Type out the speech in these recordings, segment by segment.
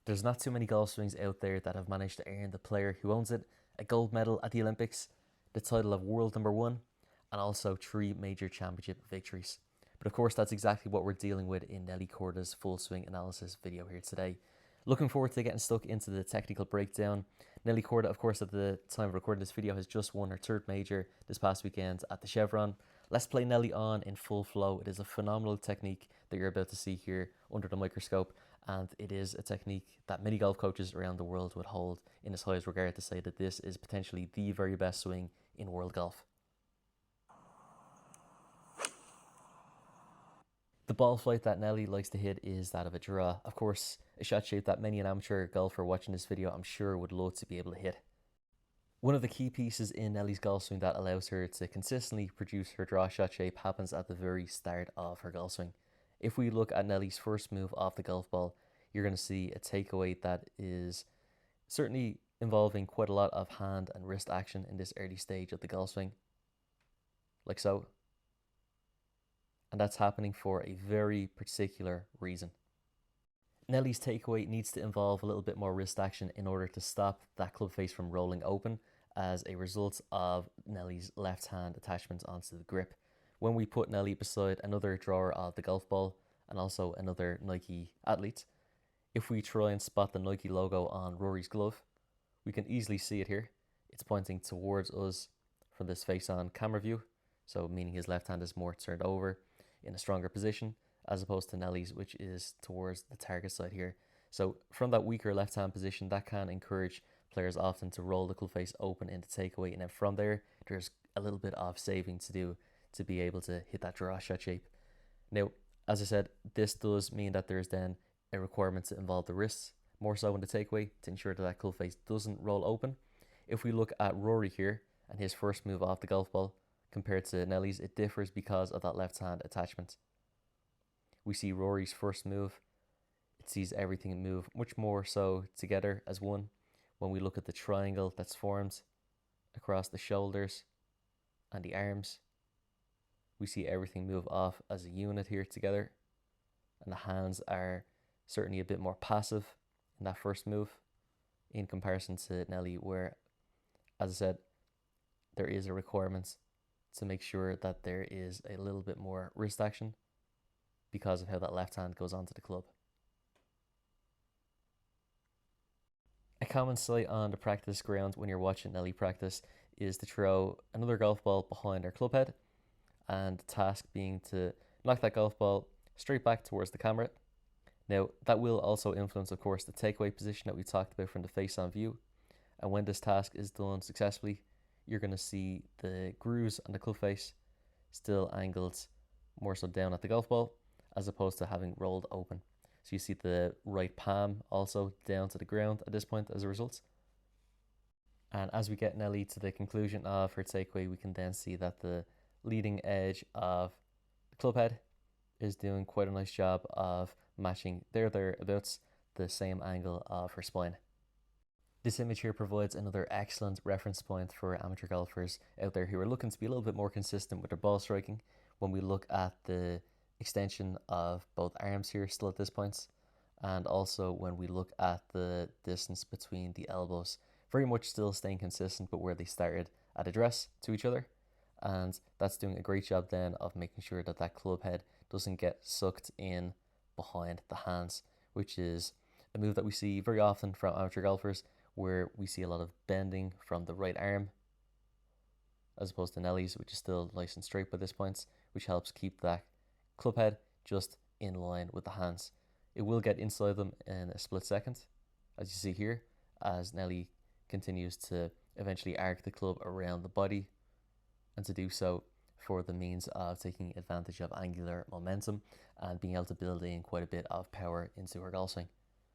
There's not too many golf swings out there that have managed to earn the player who owns it a gold medal at the Olympics, the title of world number one, and also 3 major championship victories. But of course, that's exactly what we're dealing with in Nelly Korda's full swing analysis video here today. Looking forward to getting stuck into the technical breakdown. Nelly Korda, of course, at the time of recording this video, has just won her 3rd major this past weekend at the Chevron. Let's play Nelly on in full flow. It is a phenomenal technique that you're about to see here under the microscope, and it is a technique that many golf coaches around the world would hold in as high as regard to say that this is potentially the very best swing in world golf. The ball flight that Nelly likes to hit is that of a draw. Of course, a shot shape that many an amateur golfer watching this video I'm sure would love to be able to hit. One of the key pieces in Nelly's golf swing that allows her to consistently produce her draw shot shape happens at the very start of her golf swing. If we look at Nelly's first move off the golf ball, you're going to see a takeaway that is certainly involving quite a lot of hand and wrist action in this early stage of the golf swing, like so. And that's happening for a very particular reason. Nelly's takeaway needs to involve a little bit more wrist action in order to stop that club face from rolling open as a result of Nelly's left hand attachment onto the grip. When we put Nelly beside another drawer of the golf ball and also another Nike athlete, if we try and spot the Nike logo on Rory's glove, we can easily see it here. It's pointing towards us from this face-on camera view, so meaning his left hand is more turned over in a stronger position, as opposed to Nelly's, which is towards the target side here. So from that weaker left hand position, that can encourage players often to roll the club face open into takeaway, and then from there, there's a little bit of saving to do to be able to hit that draw shot shape. Now, as I said, this does mean that there's then a requirement to involve the wrists, more so in the takeaway, to ensure that that club face doesn't roll open. If we look at Rory here, and his first move off the golf ball, compared to Nelly's, it differs because of that left hand attachment. We see Rory's first move, it sees everything move much more so together as one. When we look at the triangle that's formed across the shoulders and the arms, we see everything move off as a unit here together, and the hands are certainly a bit more passive in that first move in comparison to Nelly, where, as I said, there is a requirement to make sure that there is a little bit more wrist action because of how that left hand goes onto the club. A common sight on the practice ground when you're watching Nelly practice is to throw another golf ball behind her club head, and the task being to knock that golf ball straight back towards the camera. Now, that will also influence, of course, the takeaway position that we talked about from the face-on view. And when this task is done successfully, you're going to see the grooves on the club face still angled more so down at the golf ball, as opposed to having rolled open. So you see the right palm also down to the ground at this point as a result. And as we get Nelly to the conclusion of her takeaway, we can then see that the leading edge of the club head is doing quite a nice job of matching thereabouts the same angle of her spine. This image here provides another excellent reference point for amateur golfers out there who are looking to be a little bit more consistent with their ball striking. When we look at the extension of both arms here still at this point, and also when we look at the distance between the elbows, very much still staying consistent but where they started at address to each other. And that's doing a great job then of making sure that that club head doesn't get sucked in behind the hands, which is a move that we see very often from amateur golfers, where we see a lot of bending from the right arm as opposed to Nelly's, which is still nice and straight by this point, which helps keep that club head just in line with the hands. It will get inside them in a split second, as you see here, as Nelly continues to eventually arc the club around the body, and to do so for the means of taking advantage of angular momentum and being able to build in quite a bit of power into her golf swing.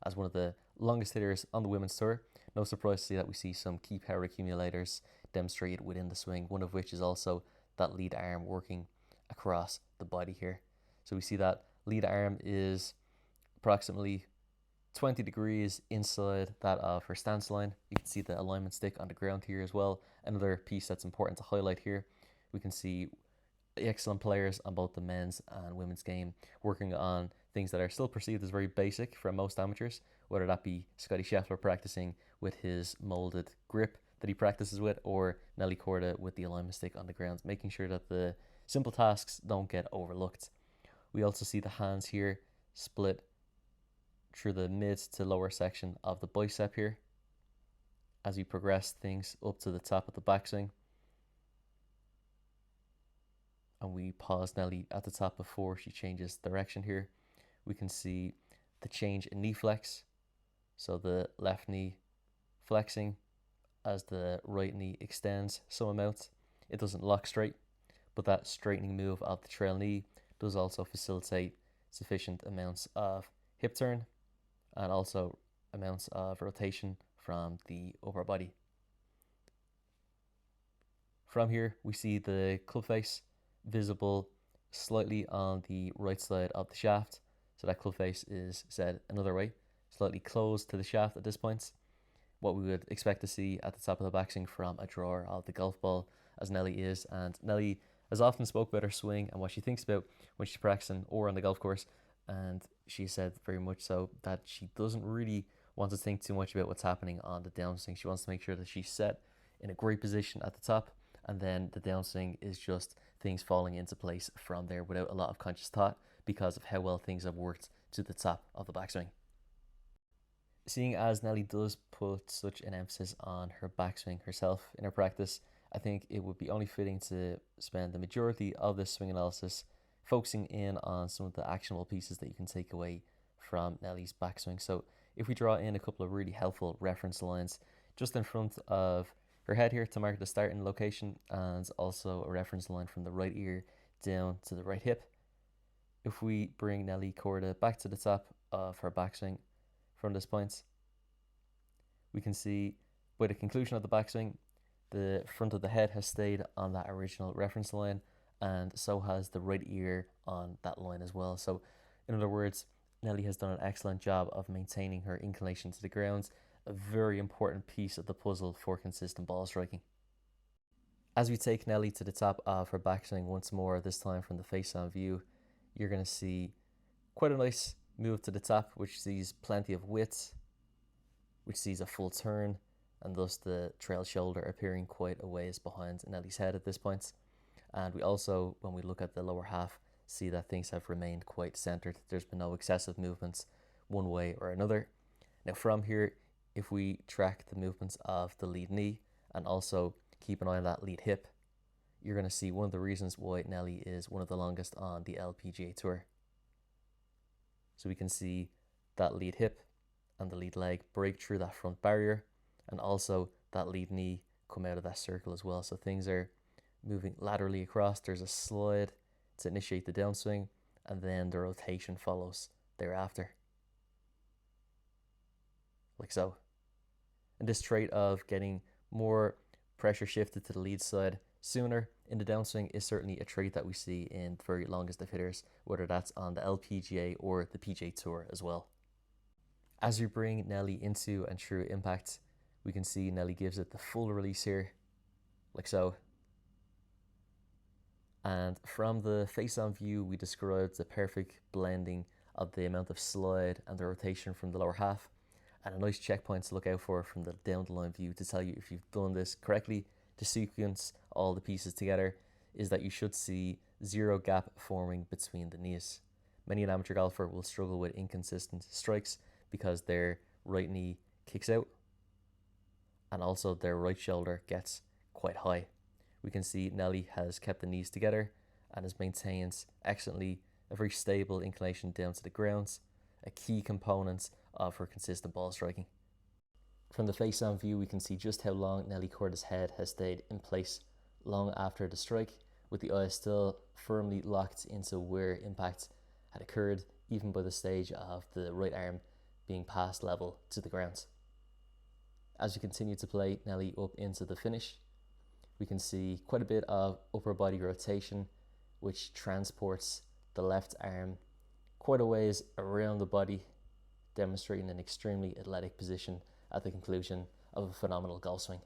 As one of the longest hitters on the women's tour, no surprise to see that we see some key power accumulators demonstrated within the swing, one of which is also that lead arm working across the body here. So we see that lead arm is approximately 20 degrees inside that of her stance line. You can see the alignment stick on the ground here as well. Another piece that's important to highlight here, we can see excellent players on both the men's and women's game working on things that are still perceived as very basic from most amateurs, whether that be Scotty Scheffler practicing with his molded grip that he practices with, or Nelly Korda with the alignment stick on the ground, making sure that the simple tasks don't get overlooked. We also see the hands here split through the mid to lower section of the bicep here as we progress things up to the top of the backswing. And we pause Nelly at the top before she changes direction here. We can see the change in knee flex. So the left knee flexing as the right knee extends some amount. It doesn't lock straight, but that straightening move of the trail knee does also facilitate sufficient amounts of hip turn and also amounts of rotation from the upper body. From here, we see the club face visible slightly on the right side of the shaft. So that club face is said another way, slightly closed to the shaft at this point. What we would expect to see at the top of the backswing from a drawer of the golf ball, as Nelly is. And Nelly has often spoke about her swing and what she thinks about when she's practicing or on the golf course. And she said very much so that she doesn't really want to think too much about what's happening on the downswing. She wants to make sure that she's set in a great position at the top, and then the downswing is just things falling into place from there without a lot of conscious thought because of how well things have worked to the top of the backswing. Seeing as Nelly does put such an emphasis on her backswing herself in her practice, I think it would be only fitting to spend the majority of this swing analysis focusing in on some of the actionable pieces that you can take away from Nelly's backswing. So if we draw in a couple of really helpful reference lines just in front of her head here to mark the starting location, and also a reference line from the right ear down to the right hip. If we bring Nelly Korda back to the top of her backswing from this point, we can see by the conclusion of the backswing, the front of the head has stayed on that original reference line, and so has the right ear on that line as well. So in other words, Nelly has done an excellent job of maintaining her inclination to the ground, a very important piece of the puzzle for consistent ball striking. As we take Nelly to the top of her backswing once more, this time from the face-on view, you're going to see quite a nice move to the top, which sees plenty of width, which sees a full turn, and thus the trail shoulder appearing quite a ways behind Nelly's head at this point. And we also, when we look at the lower half, see that things have remained quite centered. There's been no excessive movements one way or another. Now from here, if we track the movements of the lead knee and also keep an eye on that lead hip, you're going to see one of the reasons why Nelly is one of the longest on the LPGA Tour. So we can see that lead hip and the lead leg break through that front barrier, and also that lead knee come out of that circle as well. So things are moving laterally across. There's a slide to initiate the downswing, and then the rotation follows thereafter, like so. And this trait of getting more pressure shifted to the lead side sooner in the downswing is certainly a trait that we see in the very longest of hitters, whether that's on the LPGA or the PGA Tour as well. As we bring Nelly into and through impact, we can see Nelly gives it the full release here, like so. And from the face-on view, we described the perfect blending of the amount of slide and the rotation from the lower half, and a nice checkpoint to look out for from the down the line view to tell you if you've done this correctly. To sequence all the pieces together is that you should see zero gap forming between the knees. Many an amateur golfer will struggle with inconsistent strikes because their right knee kicks out and also their right shoulder gets quite high. We can see Nelly has kept the knees together and has maintained excellently a very stable inclination down to the ground, a key component of her consistent ball striking. From the face-on view, we can see just how long Nelly Korda's head has stayed in place long after the strike, with the eye still firmly locked into where impact had occurred, even by the stage of the right arm being past level to the ground. As we continue to play Nelly up into the finish, we can see quite a bit of upper body rotation, which transports the left arm quite a ways around the body, demonstrating an extremely athletic position at the conclusion of a phenomenal golf swing.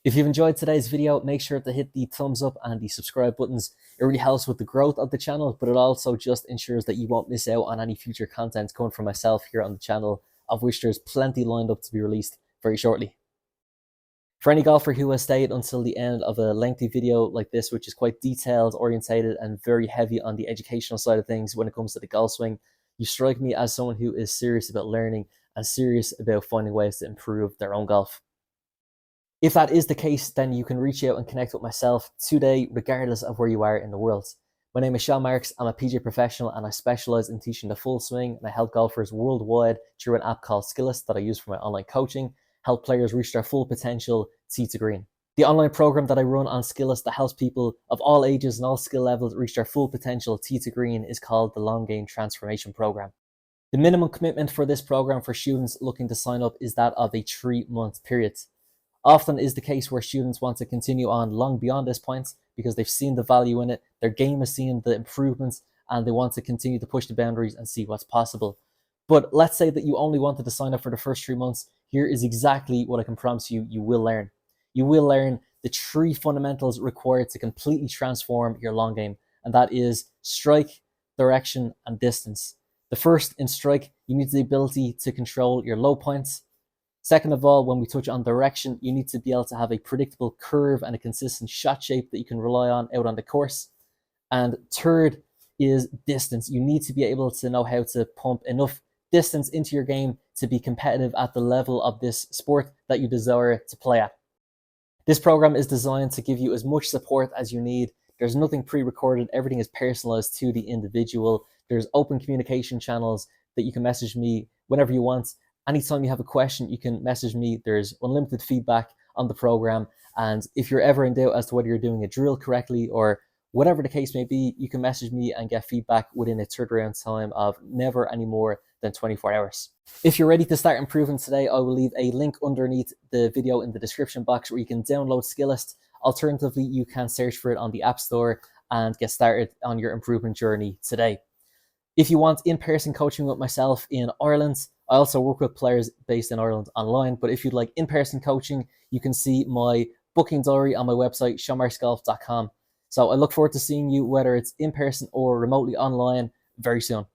If you've enjoyed today's video, make sure to hit the thumbs up and the subscribe buttons. It really helps with the growth of the channel, but it also just ensures that you won't miss out on any future content coming from myself here on the channel, of which there's plenty lined up to be released very shortly. For any golfer who has stayed until the end of a lengthy video like this, which is quite detailed, orientated, and very heavy on the educational side of things when it comes to the golf swing, you strike me as someone who is serious about learning and serious about finding ways to improve their own golf. If that is the case, then you can reach out and connect with myself today, regardless of where you are in the world. My name is Seán. I'm a PGA professional and I specialize in teaching the full swing, and I help golfers worldwide through an app called Skillest that I use for my online coaching, help players reach their full potential tee to green. The online program that I run on Skillest that helps people of all ages and all skill levels reach their full potential tee to green is called the Long Game Transformation Program. The minimum commitment for this program for students looking to sign up is that of a 3-month period. Often is the case where students want to continue on long beyond this point because they've seen the value in it, their game has seen the improvements, and they want to continue to push the boundaries and see what's possible. But let's say that you only wanted to sign up for the first 3 months. Here is exactly what I can promise you will learn. You will learn the 3 fundamentals required to completely transform your long game, and that is strike, direction, and distance. The first, in strike, you need the ability to control your low points. Second of all, when we touch on direction, you need to be able to have a predictable curve and a consistent shot shape that you can rely on out on the course. And third is distance. You need to be able to know how to pump enough distance into your game to be competitive at the level of this sport that you desire to play at. This program is designed to give you as much support as you need. There's nothing pre-recorded. Everything is personalized to the individual. There's open communication channels that you can message me whenever you want. Anytime you have a question, you can message me. There's unlimited feedback on the program. And if you're ever in doubt as to whether you're doing a drill correctly or whatever the case may be, you can message me and get feedback within a turnaround time of never any more than 24 hours. If you're ready to start improving today, I will leave a link underneath the video in the description box where you can download Skillest. Alternatively, you can search for it on the App Store and get started on your improvement journey today. If you want in-person coaching with myself in Ireland, I also work with players based in Ireland online, but if you'd like in-person coaching, you can see my booking diary on my website, seanmarksgolf.com. So I look forward to seeing you, whether it's in person or remotely online, very soon.